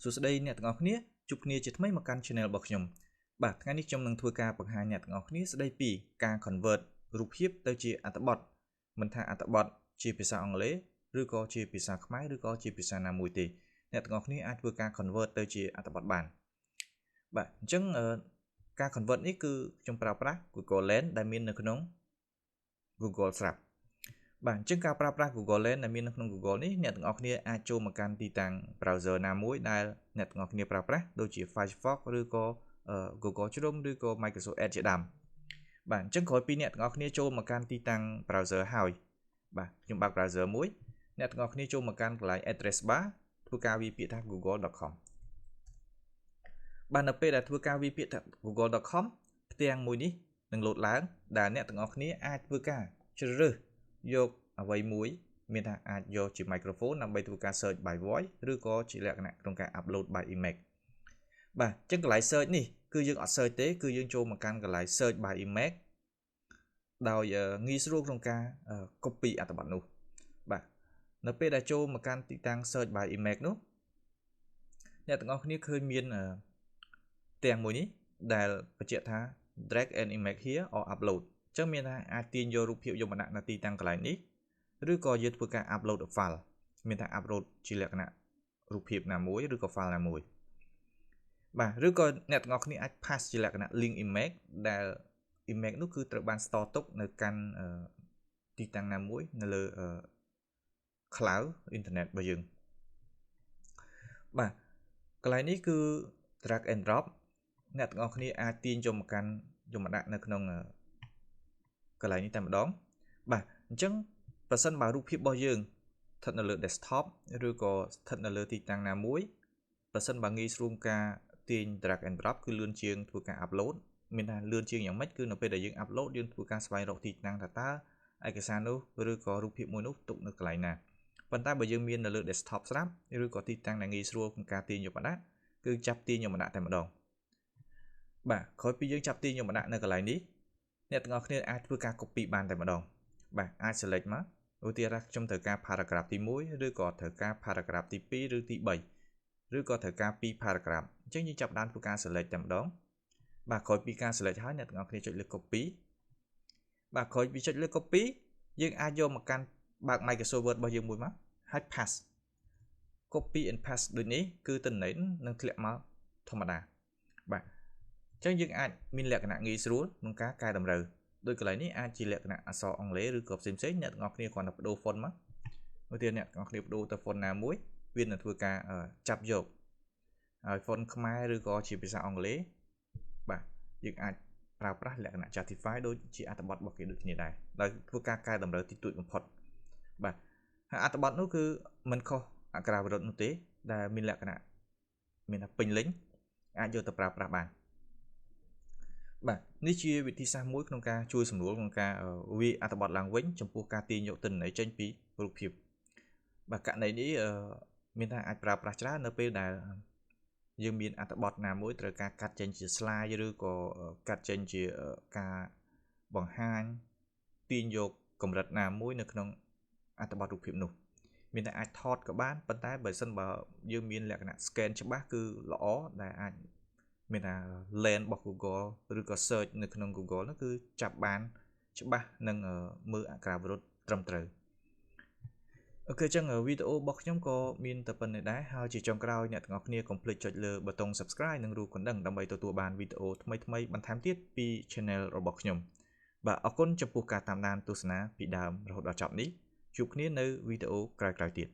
សួស្តីអ្នកទាំងអស់គ្នាជួបគ្នាជាថ្មីមកកាន់ channel របស់ខ្ញុំបាទថ្ងៃនេះខ្ញុំនឹងធ្វើការបង្ហាញអ្នកទាំងអស់គ្នាស្ដីពីការ convert រូបភាពទៅជាអត្ថបទមិនថាអត្ថបទជាភាសាអង់គ្លេសឬក៏ជាភាសាខ្មែរឬក៏ជាភាសាណាមួយទេអ្នកទាំងអស់គ្នាអាចធ្វើការ convert ទៅជាអត្ថបទបានបាទអញ្ចឹងការ convert នេះគឺខ្ញុំប្រើប្រាស់ Google Lens ដែលមាននៅក្នុង Google ស្រាប់បាទអញ្ចឹងការប្រើប្រាស់ Google Lens ដែលមាននៅក្នុង Google នេះអ្នកទាំងអស់គ្នាអាចចូលមកកាន់ទីតាំង browser ណាមួយដែលអ្នកទាំងអស់គ្នាប្រើប្រាស់ដូចជា Firefox ឬក៏ Google Chrome ឬក៏ Microsoft Edge ជាដើមបាទអញ្ចឹងក្រោយពីអ្នកទាំងអស់គ្នាចូលមកកាន់ទីតាំង browser ហើយបាទខ្ញុំបើក browser មួយអ្នកទាំងអស់គ្នាចូលមកកាន់កន្លែង address bar ធ្វើការវាយពាក្យថា google.com បាទនៅពេលដែលធ្វើការវាយពាក្យថា google.com ផ្ទាំងមួយនេះនឹងលោតឡើងដែលអ្នកទាំងអស់គ្នាអាចធ្វើការជ្រើសរើសយកអ្វីមួយមានថាអាចយកជា microphone ដើម្បីធ្វើការ search by voice ឬក៏ជាលក្ខណៈក្នុងការ upload by image បាទអញ្ចឹងកន្លែង search នេះគឺយើងអត់ search ទេគឺយើងចូលមកកាន់កន្លែង search by image ដោយងាយស្រួលក្នុងការ copy អត្ថបទនោះបាទនៅពេលដែលចូលមកកាន់ទីតាំង search by image នោះអ្នកទាំងអស់គ្នាឃើញមានទាំងមួយនេះដែលបញ្ជាក់ថា drag an image here or upload អញ្ចឹងមានថាអាចទាញយករូបភាពយកមកដាក់នៅទីតាំងកន្លែងនេះឬក៏យើងធ្វើការ upload file មានថា upload ជាលក្ខណៈរូបភាពណាមួយឬក៏ file ណាមួយបាទឬក៏អ្នកទាំងអស់គ្នាអាច pass ជាលក្ខណៈ link image ដែល image នោះគឺត្រូវបាន store ទុកនៅកាន់ទីតាំងណាមួយនៅលើcloud internet របស់យើងបាទកន្លែងនេះគឺ drag and drop អ្នកទាំងអស់គ្នាអាចទាញយកមកកាន់យកមកដាក់នៅក្នុងកន្លែងនេះតែម្ដងបាទអញ្ចឹងប្រសិនបើរូបភាពរបស់យើងស្ថិតនៅលើ desktop ឬក៏ស្ថិតនៅលើទីតាំងណាមួយប្រសិនបើងាយស្រួលការទាញ drag and drop គឺលឿនជាងធ្វើការ upload មានថាលឿនជាងយ៉ាងម៉េចគឺនៅពេលដែលយើង upload យើងធ្វើការស្វែងរកទីតាំងថាតើឯកសារនោះឬក៏រូបភាពមួយនោះទុកនៅកន្លែងណាប៉ុន្តែបើយើងមាននៅលើ desktop ស្រាប់ឬក៏ទីតាំងដែលងាយស្រួលក្នុងការទាញយកមកដាក់គឺចាប់ទាញយកមកដាក់តែម្ដងបាទក្រោយពីយើងចាប់ទាញយកមកដាក់នៅកន្លែងនេះអ្នកទាំងអស់គ្នាអាចធ្វើការ copy បានតែម្ដងបាទអាច select មកឧទាហរណ៍ខ្ញុំត្រូវការ paragraph ទី1ឬក៏ត្រូវការ paragraph ទី2ឬទី3ឬក៏ត្រូវការ2 paragraph អញ្ចឹងយើងចាប់បានធ្វើការ select តែម្ដងបាទក្រោយពីការ select ហើយអ្នកទាំងអស់គ្នាចុចលើ copy បាទក្រោយពីចុចលើ copy យើងអាចយកមកកាន់បើក Microsoft Word របស់យើងមួយមកហើយ paste copy and paste ដូចនេះគឺទិន្នន័យនឹងធ្លាក់មកធម្មតាបាទអញ្ចឹងយើងអាចមានលក្ខណៈងាយស្រួលក្នុងការកែតម្រូវដោយកន្លែងនេះអាចជាលក្ខណៈអក្សរអង់គ្លេសឬក៏ផ្សេងៗអ្នកទាំងអស់គ្នាគ្រាន់តែបដូរ font មកឧទាហរណ៍អ្នកទាំងអស់គ្នាបដូរទៅ font ណាមួយវានឹងធ្វើការចាប់យកហើយ font ខ្មែរឬក៏ជាភាសាអង់គ្លេសបាទយើងអាចប្រើប្រាស់លក្ខណៈ justify ដូចជាអត្ថបទរបស់គេដូចគ្នាដែរដោយធ្វើការកែតម្រូវតិចតួចបំផុតបាទហើយអត្ថបទនោះគឺមិនខុសអក្ខរាវិរុទ្ធនោះទេដែលមានលក្ខណៈមានថាពេញលេញអាចយកទៅប្រើប្រាស់បានបាទនេះជាវិធីសាស្ត្រមួយក្នុងការជួយសម្រួលក្នុងការវាយអត្ថបទឡើងវិញចំពោះការទាញយកទិន្នន័យចេញពីរូបភាពបាទករណីនេះមានថាអាចប្រើប្រាស់ច្រើននៅពេលដែលយើងមានអត្ថបទណាមួយត្រូវការកាត់ចេញជា slide ឬក៏កាត់ចេញជាការបង្ហាញទាញយកកម្រិតណាមួយនៅក្នុងអត្ថបទរូបភាពនោះមានតែអាចថតក៏បានប៉ុន្តែបើសិនបើយើងមានលក្ខណៈ scan ច្បាស់គឺល្អដែលអាចមានថា lens របស់ Google ឬក៏ search នៅក្នុង Google នោះគឺចាប់បានច្បាស់និងមើលអក្ខរាវិរុទ្ធត្រឹមត្រូវអូខេចឹងវីដេអូរបស់ខ្ញុំក៏មានតែប៉ុណ្្នេះដែរហើយជាចុងក្រោយអ្នកទាំងអស់គ្នាកុំភ្លេចចុចលើប៊ូតុង Subscribe និងរូបកណ្ដឹងដើម្បីទទួលបានវីដេអូថ្មីៗបន្ថែមទៀតពី Channel របស់ខ្ញុំបាទអរគុណចំពោះការតាមដានទស្សនាពីដើមរហូតដល់ចប់នេះជួបគ្នានៅវីដេអូក្រោយៗទៀត